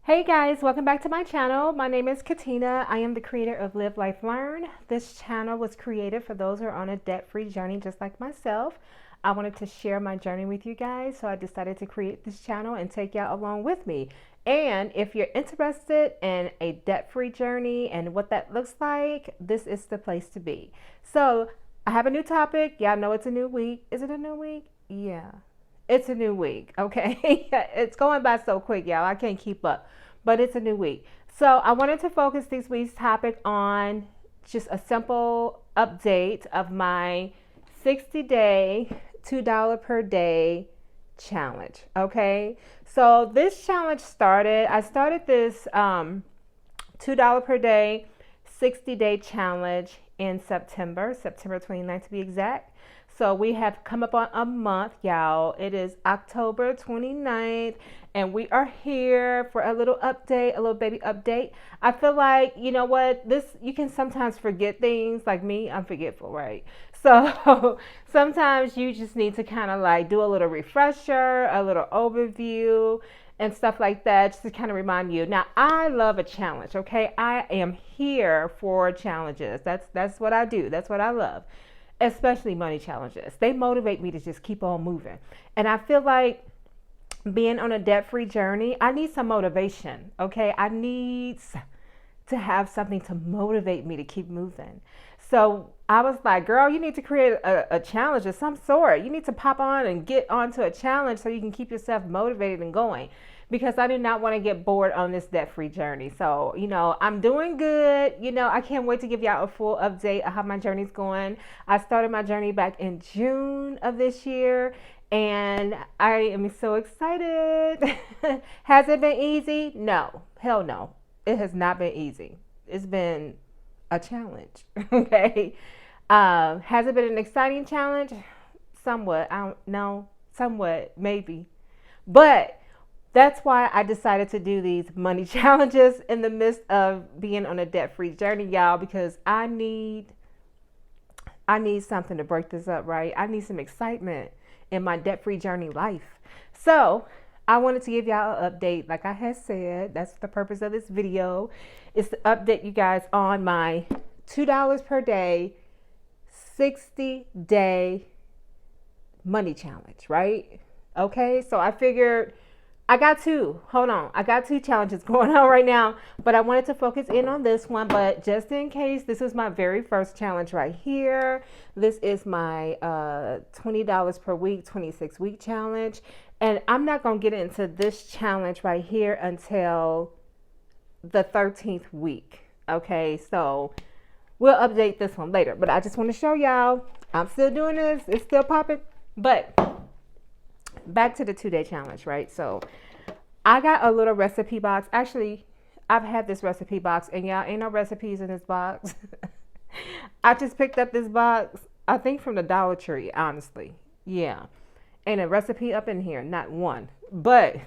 Hey guys, welcome back to my channel. My name is Katina. I am the creator of Live Life Learn. This channel was created for those who are on a debt-free journey just like myself. I wanted to share my journey with you guys, so I decided to create this channel and take y'all along with me. And if you're interested in a debt-free journey and what that looks like, this is the place to be. So I have a new topic. Y'all know it's a new week. Is it a new week? Yeah. It's a new week, okay? It's going by so quick, y'all. I can't keep up, but it's a new week. So I wanted to focus this week's topic on just a simple update of my 60-day, $2 per day challenge, okay? So this challenge I started this $2 per day, 60-day challenge in September 29th to be exact. So we have come up on a month, y'all. It is October 29th, and we are here for a little update, a little baby update. I feel like, you know what, you can sometimes forget things. Like me, I'm forgetful, right? So sometimes you just need to kind of like do a little refresher, a little overview, and stuff like that, just to kind of remind you. Now, I love a challenge, okay? I am here for challenges. That's what I do. That's what I love. Especially money challenges. They motivate me to just keep on moving. And I feel like being on a debt-free journey, I need some motivation, okay? I need to have something to motivate me to keep moving. So I was like, girl, you need to create a challenge of some sort. You need to pop on and get onto a challenge so you can keep yourself motivated and going, because I do not want to get bored on this debt-free journey. So, I'm doing good. I can't wait to give y'all a full update of how my journey's going. I started my journey back in June of this year, and I am so excited. Has it been easy? No. Hell no. It has not been easy. It's been a challenge. Okay. Has it been an exciting challenge? Somewhat. I don't know. Somewhat, maybe. But that's why I decided to do these money challenges in the midst of being on a debt-free journey, y'all, because I need something to break this up, right? I need some excitement in my debt-free journey life. So I wanted to give y'all an update. Like I had said, that's the purpose of this video, is to update you guys on my $2 per day, 60-day money challenge, right? Okay, so I figured I got two challenges going on right now, but I wanted to focus in on this one. But just in case, this is my very first challenge right here. This is my $20 per week, 26-week challenge. And I'm not going to get into this challenge right here until the 13th week. Okay, so we'll update this one later. But I just want to show y'all I'm still doing this. It's still popping. But back to the 2-day challenge, right? So I got a little recipe box. Actually, I've had this recipe box, and y'all, ain't no recipes in this box. I just picked up this box, I think from the Dollar Tree, honestly. Yeah. Ain't a recipe up in here, not one. But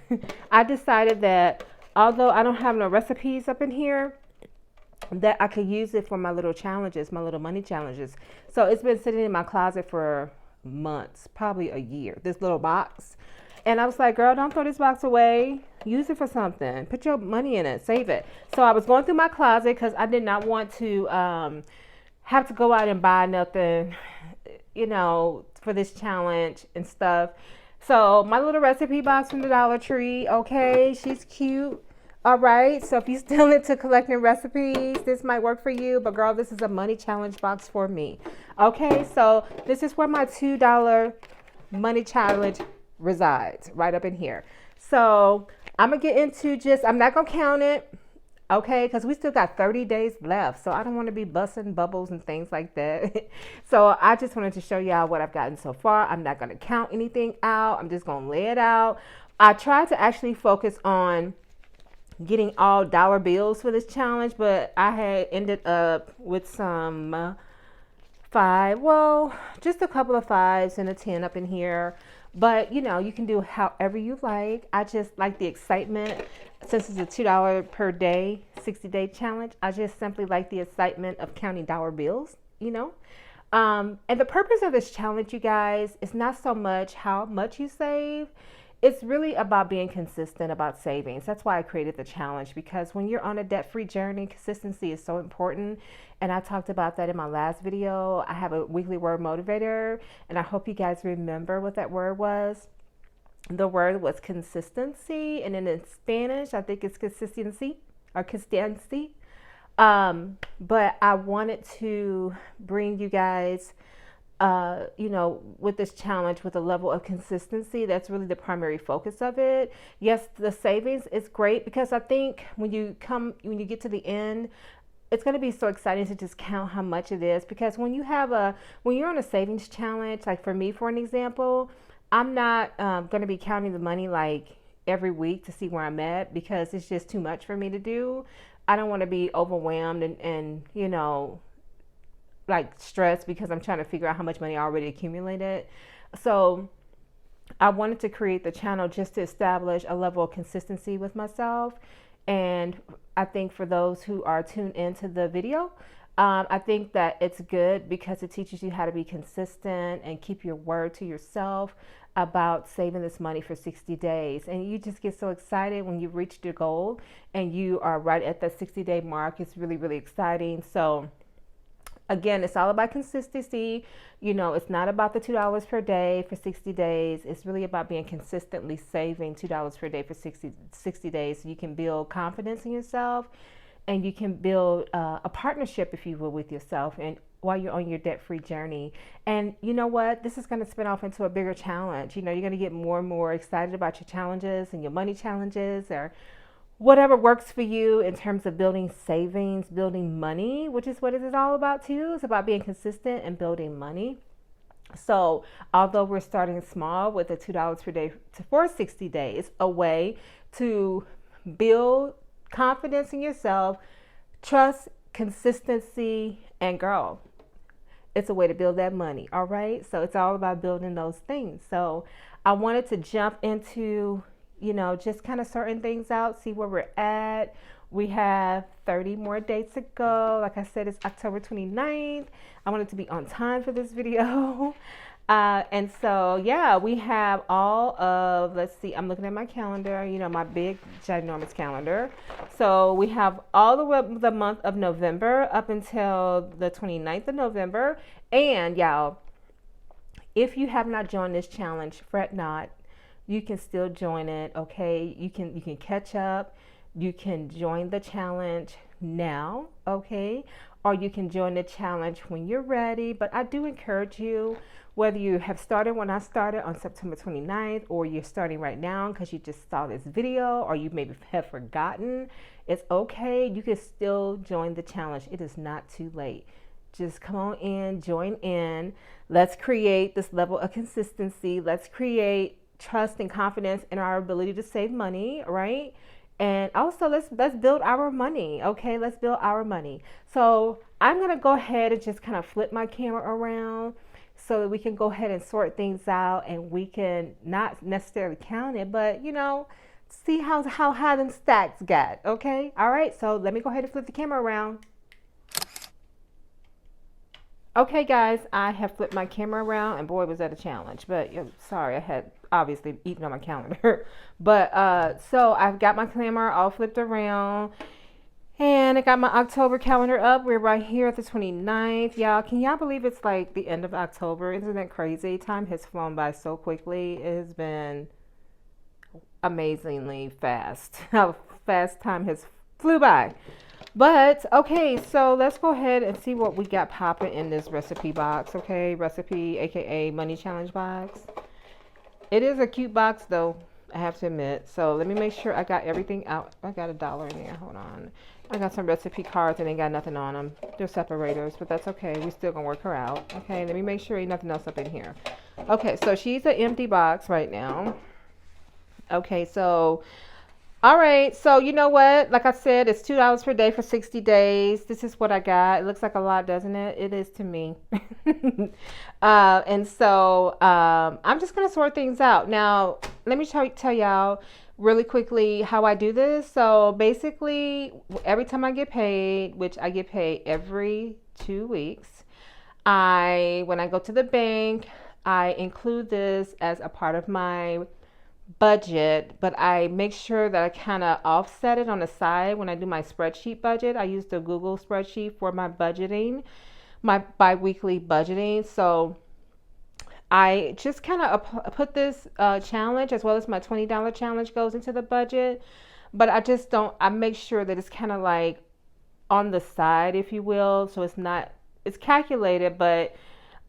I decided that although I don't have no recipes up in here, that I could use it for my little challenges, my little money challenges. So it's been sitting in my closet for months, probably a year, this little box. And I was like, girl, don't throw this box away. Use it for something. Put your money in it. Save it. So I was going through my closet because I did not want to have to go out and buy nothing, for this challenge and stuff. So my little recipe box from the Dollar Tree, okay, she's cute. All right, so if you're still into collecting recipes, this might work for you. But girl, this is a money challenge box for me. Okay, so this is where my $2 money challenge resides, right up in here. So I'm going to get into I'm not going to count it, okay, because we still got 30 days left. So I don't want to be busting bubbles and things like that. So I just wanted to show y'all what I've gotten so far. I'm not going to count anything out. I'm just going to lay it out. I tried to actually focus on getting all dollar bills for this challenge, but I had ended up with some just a couple of 5s and a 10 up in here. But you can do however you like. I just like the excitement. Since it's a $2 per day 60-day challenge, I just simply like the excitement of counting dollar bills. And the purpose of this challenge, you guys, is not so much how much you save. it's really about being consistent about savings. That's why I created the challenge, because when you're on a debt-free journey, consistency is so important. And I talked about that in my last video. I have a weekly word motivator, and I hope you guys remember what that word was. The word was consistency, and then in Spanish, I think it's consistency or consistency. But I wanted to bring you guys, with this challenge with a level of consistency. That's really the primary focus of it. Yes, the savings is great, because I think when you get to the end, it's going to be so exciting to just count how much it is. Because when you're on a savings challenge, like for me, for an example, I'm not going to be counting the money like every week to see where I'm at, because it's just too much for me to do. I don't want to be overwhelmed and like stressed because I'm trying to figure out how much money I already accumulated. So I wanted to create the channel just to establish a level of consistency with myself. And I think for those who are tuned into the video, I think that it's good because it teaches you how to be consistent and keep your word to yourself about saving this money for 60 days. And you just get so excited when you've reached your goal and you are right at the 60-day mark. It's really, really exciting. So again, it's all about consistency. It's not about the $2 per day for 60 days. It's really about being consistently saving $2 per day for 60 days, so you can build confidence in yourself, and you can build a partnership, if you will, with yourself, and while you're on your debt-free journey. And you know what? This is going to spin off into a bigger challenge. You're going to get more and more excited about your challenges and your money challenges, or whatever works for you in terms of building savings, building money, which is what it is all about too. It's about being consistent and building money. So although we're starting small with the $2 per day for 60 days, a way to build confidence in yourself, trust, consistency, and grow. It's a way to build that money. All right. So it's all about building those things. So I wanted to jump into just kind of sorting things out, see where we're at. We have 30 more days to go. Like I said, it's October 29th. I wanted to be on time for this video. And so, yeah, we have all of, let's see, I'm looking at my calendar, my big, ginormous calendar. So we have all the month of November up until the 29th of November. And y'all, if you have not joined this challenge, fret not. You can still join it, okay? You can catch up. You can join the challenge now, okay? Or you can join the challenge when you're ready. But I do encourage you, whether you have started when I started on September 29th, or you're starting right now because you just saw this video, or you maybe have forgotten, it's okay. You can still join the challenge. It is not too late. Just come on in, join in. Let's create this level of consistency. Let's create trust and confidence in our ability to save money, right? And also let's build our money, okay? Let's build our money. So I'm gonna go ahead and just kind of flip my camera around so that we can go ahead and sort things out, and we can not necessarily count it, but see how high them stacks got, okay? All right, so let me go ahead and flip the camera around. Okay, guys, I have flipped my camera around, and boy, was that a challenge. But sorry, I had obviously eaten on my calendar. But so I've got my camera all flipped around, and I got my October calendar up. We're right here at the 29th. Y'all, can y'all believe it's like the end of October? Isn't that crazy? Time has flown by so quickly. It has been amazingly fast. How fast time has flew by. But okay, so let's go ahead and see what we got popping in this recipe box. Okay, recipe, aka money challenge box. It is a cute box though, I have to admit. So let me make sure I got everything out. I got $1 in there. Hold on. I got some recipe cards and ain't got nothing on them. They're separators, but that's okay. We still gonna work her out. Okay, let me make sure ain't nothing else up in here. Okay, so she's an empty box right now. Okay, so all right, so you know what? Like I said, it's $2 per day for 60 days. This is what I got. It looks like a lot, doesn't it? It is to me. And so I'm just going to sort things out. Now, let me tell y'all really quickly how I do this. So basically, every time I get paid, which I get paid every 2 weeks, when I go to the bank, I include this as a part of my budget, but I make sure that I kind of offset it on the side when I do my spreadsheet budget. I use the Google spreadsheet for my budgeting, my bi-weekly budgeting. So I just kind of put this challenge as well as my $20 challenge goes into the budget, but I just don't, I make sure that it's kind of like on the side, if you will. So it's not, it's calculated, but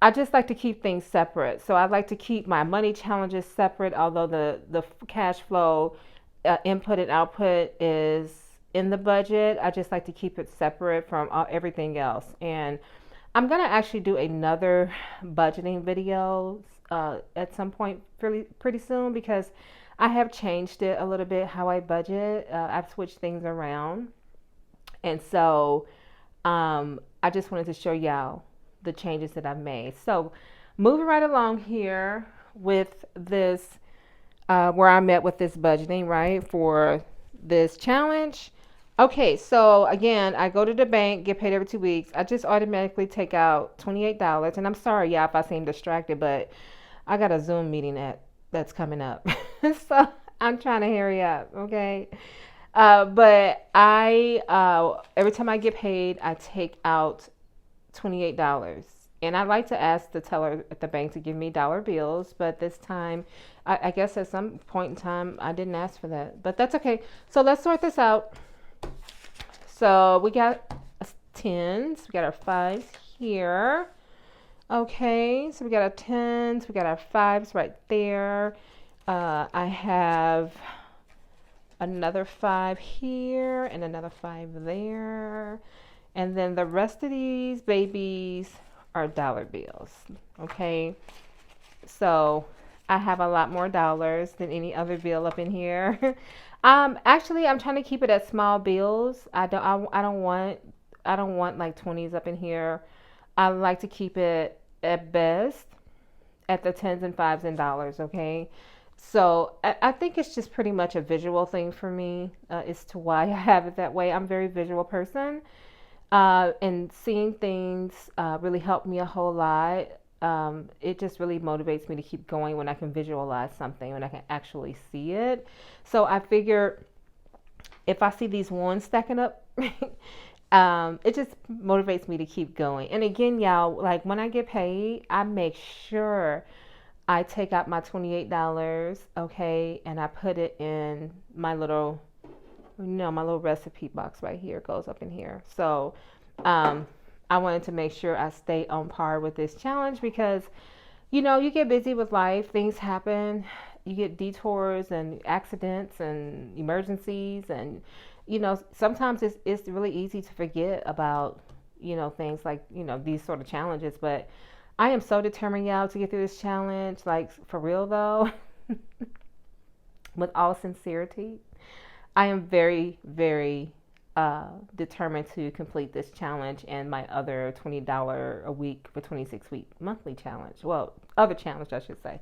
I just like to keep things separate. So I like to keep my money challenges separate, although the cash flow input and output is in the budget. I just like to keep it separate from everything else. And I'm gonna actually do another budgeting video at some point pretty soon, because I have changed it a little bit how I budget. I've switched things around, and so I just wanted to show y'all the changes that I've made. So moving right along here with this, where I'm at with this budgeting, right, for this challenge. Okay, so again, I go to the bank, get paid every 2 weeks. I just automatically take out $28. And I'm sorry, yeah, if I seem distracted, but I got a Zoom meeting that's coming up. So I'm trying to hurry up, okay? But every time I get paid, I take out $28. And I like to ask the teller at the bank to give me dollar bills, but this time, I guess at some point in time, I didn't ask for that. But that's okay. So let's sort this out. So we got tens, we got our fives here. Okay, so we got our tens, we got our fives right there. I have another five here and another five there. And then the rest of these babies are dollar bills. Okay, so I have a lot more dollars than any other bill up in here. Actually, I'm trying to keep it at small bills. I don't want like 20s up in here. I like to keep it at best at the tens and fives and dollars. Okay, so I think it's just pretty much a visual thing for me as to why I have it that way. I'm a very visual person, and seeing things really helped me a whole lot. It just really motivates me to keep going when I can visualize something, when I can actually see it. So I figure if I see these ones stacking up, it just motivates me to keep going. And again, y'all, like when I get paid, I make sure I take out my $28, okay, and I put it in my little, my little recipe box right here. It goes up in here. So I wanted to make sure I stay on par with this challenge, because you get busy with life, things happen, you get detours and accidents and emergencies, and sometimes it's really easy to forget about things like these sort of challenges. But I am so determined, y'all, to get through this challenge, like for real though. With all sincerity, I am very, very determined to complete this challenge and my other $20 a week for 26-week monthly challenge. Well, other challenge, I should say.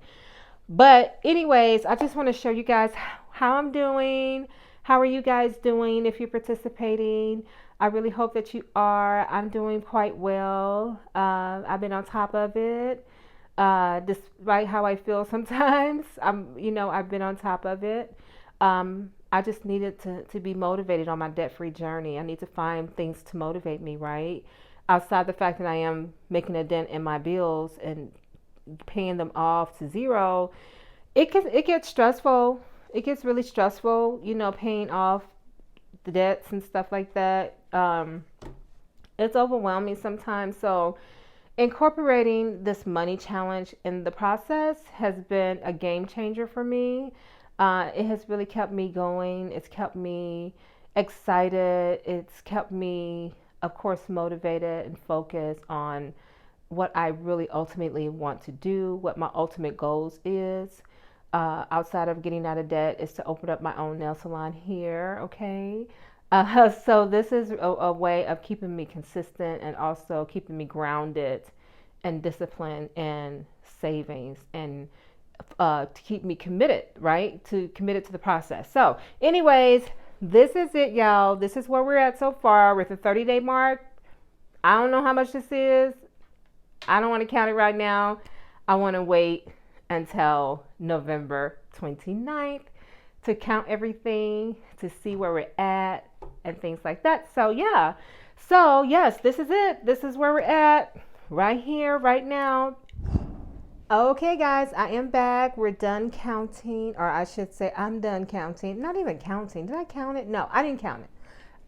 But anyways, I just want to show you guys how I'm doing. How are you guys doing if you're participating? I really hope that you are. I'm doing quite well. I've been on top of it. Despite how I feel sometimes, I've been on top of it. I just needed to be motivated on my debt-free journey. I need to find things to motivate me, right? Outside the fact that I am making a dent in my bills and paying them off to zero, it gets stressful. It gets really stressful, paying off the debts and stuff like that. It's overwhelming sometimes. So incorporating this money challenge in the process has been a game changer for me. It has really kept me going. It's kept me excited. It's kept me, of course, motivated and focused on what I really ultimately want to do, what my ultimate goals is. Outside of getting out of debt, is to open up my own nail salon here, okay? So this is a way of keeping me consistent and also keeping me grounded and disciplined and savings, and to keep me committed, right? Committed to the process. So anyways, this is it, y'all. This is where we're at so far with the 30-day mark. I don't know how much this is. I don't want to count it right now. I want to wait until November 29th to count everything, to see where we're at and things like that. So yeah. So yes, this is it. This is where we're at right here, right now. Okay, guys, I am back. We're done counting, or I should say, I'm done counting. Not even counting. Did I count it? No, I didn't count it.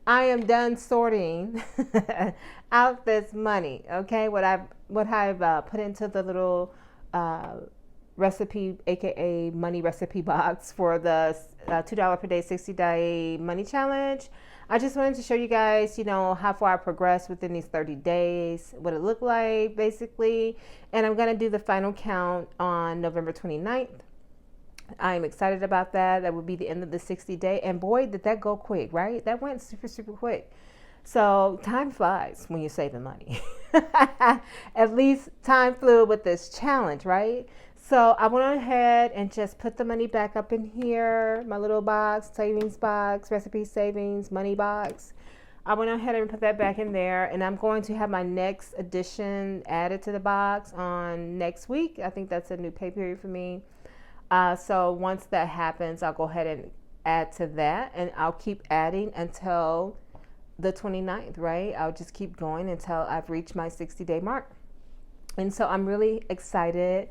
I am done sorting out this money. Okay, what I've put into the little recipe, aka money recipe box for the $2 per day, 60-day money challenge. I just wanted to show you guys, how far I progressed within these 30 days, what it looked like basically. And I'm going to do the final count on November 29th. I'm excited about that. That will be the end of the 60-day. And boy, did that go quick, right? That went super, super quick. So time flies when you're saving money. At least time flew with this challenge, right? So I went ahead and just put the money back up in here, my little box, savings box, recipe savings, money box. I went ahead and put that back in there, and I'm going to have my next addition added to the box on next week. I think that's a new pay period for me. So once that happens, I'll go ahead and add to that, and I'll keep adding until the 29th, right? I'll just keep going until I've reached my 60-day mark. And so I'm really excited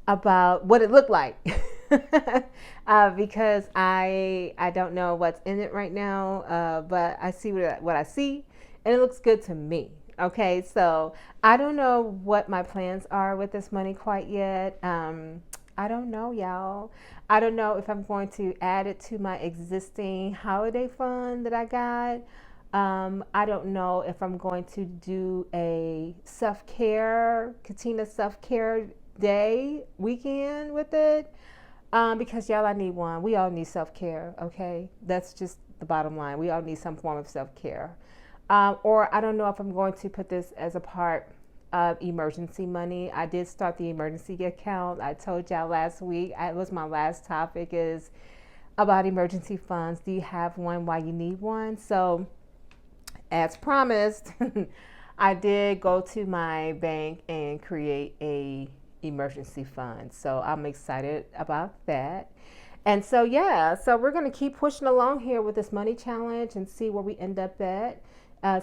about what it looked like because I don't know what's in it right now, but I see what I see, and it looks good to me. Okay, so I don't know what my plans are with this money quite yet. I don't know, y'all. I don't know if I'm going to add it to my existing holiday fund that I got. I don't know if I'm going to do a self-care, Katina self-care day weekend with it, because y'all, I need one. We all need self-care. Okay, that's just the bottom line. We all need some form of self-care. Or I don't know if I'm going to put this as a part of emergency money. I did start the emergency account. I told y'all last week, it was my last topic, is about emergency funds. Do you have one while you need one? So as promised, I did go to my bank and create a emergency fund. So I'm excited about that. And so, yeah, so we're going to keep pushing along here with this money challenge and see where we end up at,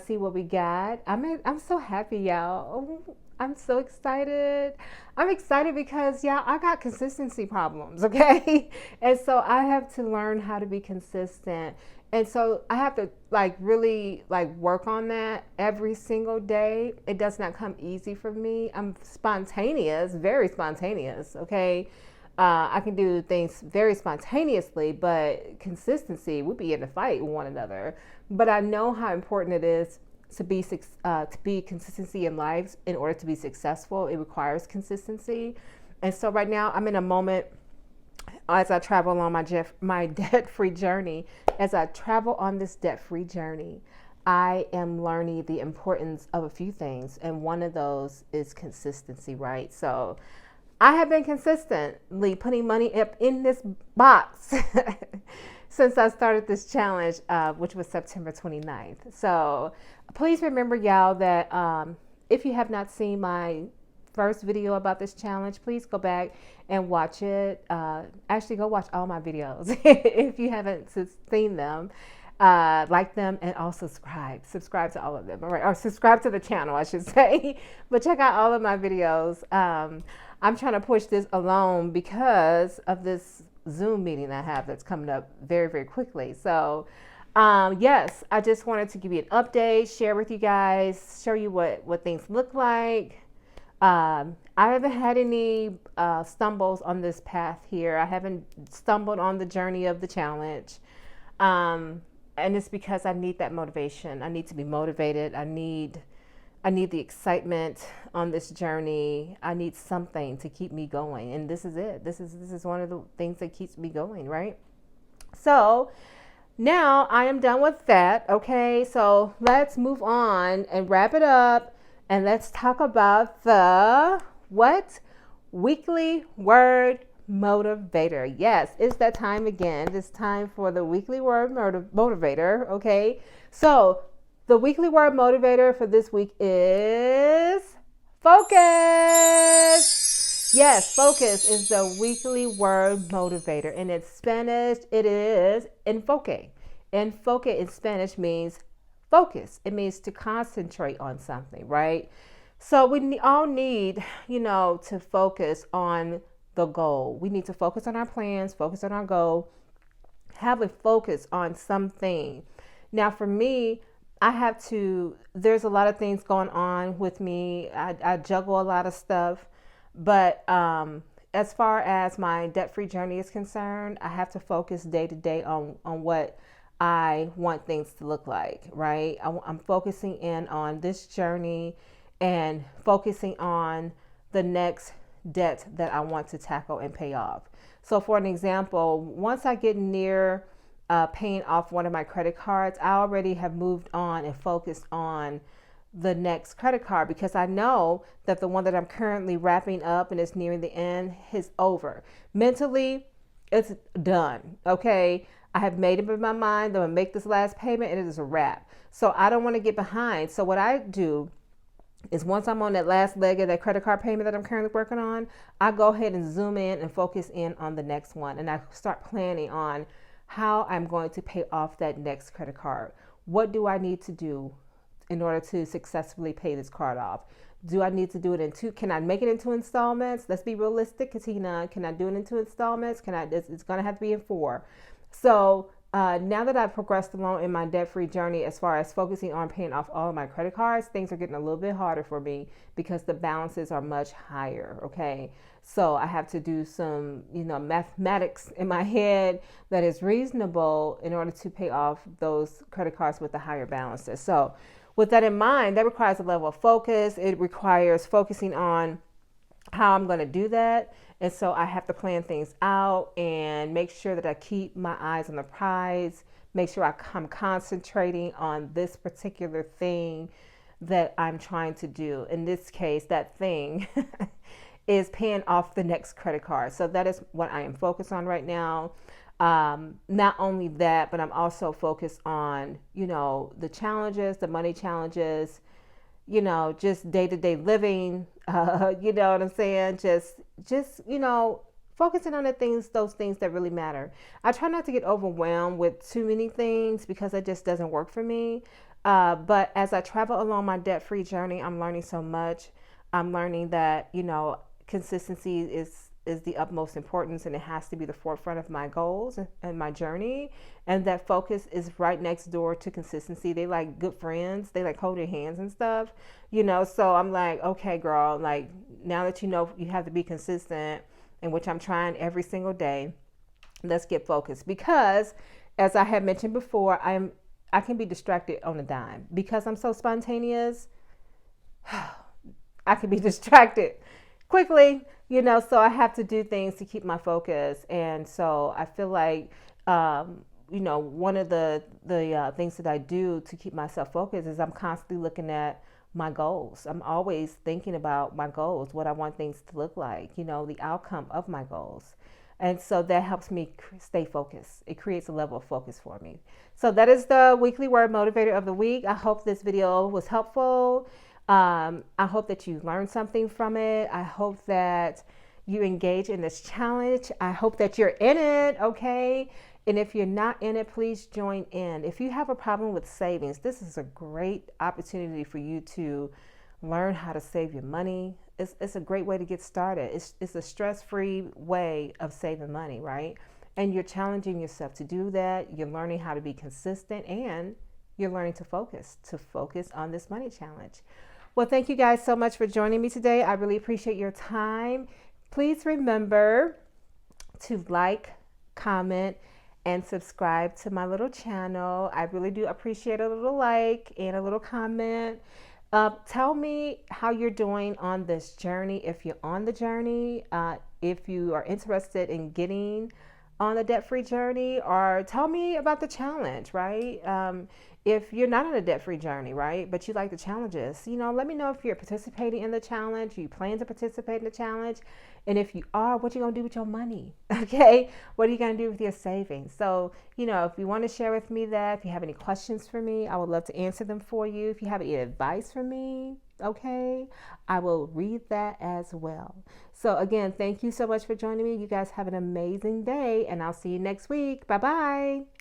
see what we got. I'm so happy, y'all. I'm so excited. I'm excited because, yeah, I got consistency problems, okay? And so I have to learn how to be consistent. And so I have to really work on that every single day. It does not come easy for me. I'm spontaneous, very spontaneous, okay? I can do things very spontaneously, but consistency, we'd be in a fight with one another. But I know how important it is to be consistency in life. In order to be successful, it requires consistency. And so right now I'm in a moment as I travel along my debt-free journey. As I travel on this debt-free journey, I am learning the importance of a few things, and one of those is consistency, right? So I have been consistently putting money up in this box since I started this challenge, which was September 29th. So please remember, y'all, that if you have not seen my first video about this challenge, please go back and watch it. Actually, go watch all my videos if you haven't seen them. Like them, and also subscribe to all of them, all right? Or subscribe to the channel, I should say. But check out all of my videos. I'm trying to push this alone because of this Zoom meeting I have that's coming up very, very quickly. So yes, I just wanted to give you an update, share with you guys, show you what things look like. I haven't had any stumbles on this path here. I haven't stumbled on the journey of the challenge. And it's because I need that motivation. I need to be motivated. I need the excitement on this journey. I need something to keep me going. And this is it. This is one of the things that keeps me going, right? So now I am done with that. Okay, so let's move on and wrap it up. And let's talk about the weekly word motivator. Yes, it's that time again. It's time for the weekly word motivator. Okay, so the weekly word motivator for this week is focus. Yes, focus is the weekly word motivator. And in Spanish, it is enfoque. Enfoque in Spanish means focus. It means to concentrate on something, right? So we all need, to focus on the goal. We need to focus on our plans, focus on our goal, have a focus on something. Now, for me, there's a lot of things going on with me. I juggle a lot of stuff. But as far as my debt free journey is concerned, I have to focus day to day on what I want things to look like, right? I'm focusing in on this journey and focusing on the next debt that I want to tackle and pay off. So, for an example, once I get near paying off one of my credit cards, I already have moved on and focused on the next credit card because I know that the one that I'm currently wrapping up and is nearing the end is over. Mentally, it's done. Okay. I have made up in my mind that I'm going to make this last payment and it is a wrap. So I don't want to get behind. So what I do is once I'm on that last leg of that credit card payment that I'm currently working on, I go ahead and zoom in and focus in on the next one. And I start planning on how I'm going to pay off that next credit card. What do I need to do in order to successfully pay this card off? Do I need to do it in two? Can I make it into installments? Let's be realistic, Katina. Can I do it in two installments? It's going to have to be in four. So now that I've progressed along in my debt-free journey as far as focusing on paying off all of my credit cards, things are getting a little bit harder for me because the balances are much higher, okay? So I have to do some, mathematics in my head that is reasonable in order to pay off those credit cards with the higher balances. So with that in mind, that requires a level of focus. It requires focusing on how I'm going to do that. And so I have to plan things out and make sure that I keep my eyes on the prize, make sure I'm concentrating on this particular thing that I'm trying to do. In this case, that thing is paying off the next credit card. So that is what I am focused on right now. Not only that, but I'm also focused on, the challenges, the money challenges, just day-to-day living, you know what I'm saying? Just, focusing on those things that really matter. I try not to get overwhelmed with too many things because it just doesn't work for me. But as I travel along my debt-free journey, I'm learning so much. I'm learning that, consistency is the utmost importance, and it has to be the forefront of my goals and my journey. And that focus is right next door to consistency. They like good friends. They like hold your hands and stuff, so I'm like, okay, girl, like now that you have to be consistent, in which I'm trying every single day, let's get focused. Because as I had mentioned before, I can be distracted on a dime because I'm so spontaneous. I can be distracted quickly, so I have to do things to keep my focus. And so I feel like, one of the things that I do to keep myself focused is I'm constantly looking at my goals. I'm always thinking about my goals, what I want things to look like, the outcome of my goals. And so that helps me stay focused. It creates a level of focus for me. So that is the weekly word motivator of the week. I hope this video was helpful. I hope that you learned something from it. I hope that you engage in this challenge. I hope that you're in it, okay? And if you're not in it, please join in. If you have a problem with savings, this is a great opportunity for you to learn how to save your money. It's a great way to get started. It's a stress-free way of saving money, right? And you're challenging yourself to do that. You're learning how to be consistent, and you're learning to focus on this money challenge. Well, thank you guys so much for joining me today. I really appreciate your time. Please remember to like, comment, and subscribe to my little channel. I really do appreciate a little like and a little comment. Tell me how you're doing on this journey, if you're on the journey, if you are interested in getting on the debt-free journey, or tell me about the challenge, right? If you're not on a debt-free journey, right, but you like the challenges, let me know if you're participating in the challenge, you plan to participate in the challenge, and if you are, what you gonna do with your money, okay? What are you gonna do with your savings? So, if you want to share with me that, if you have any questions for me, I would love to answer them for you. If you have any advice for me, Okay, I will read that as well. So again, thank you so much for joining me. You guys have an amazing day, and I'll see you next week. Bye bye.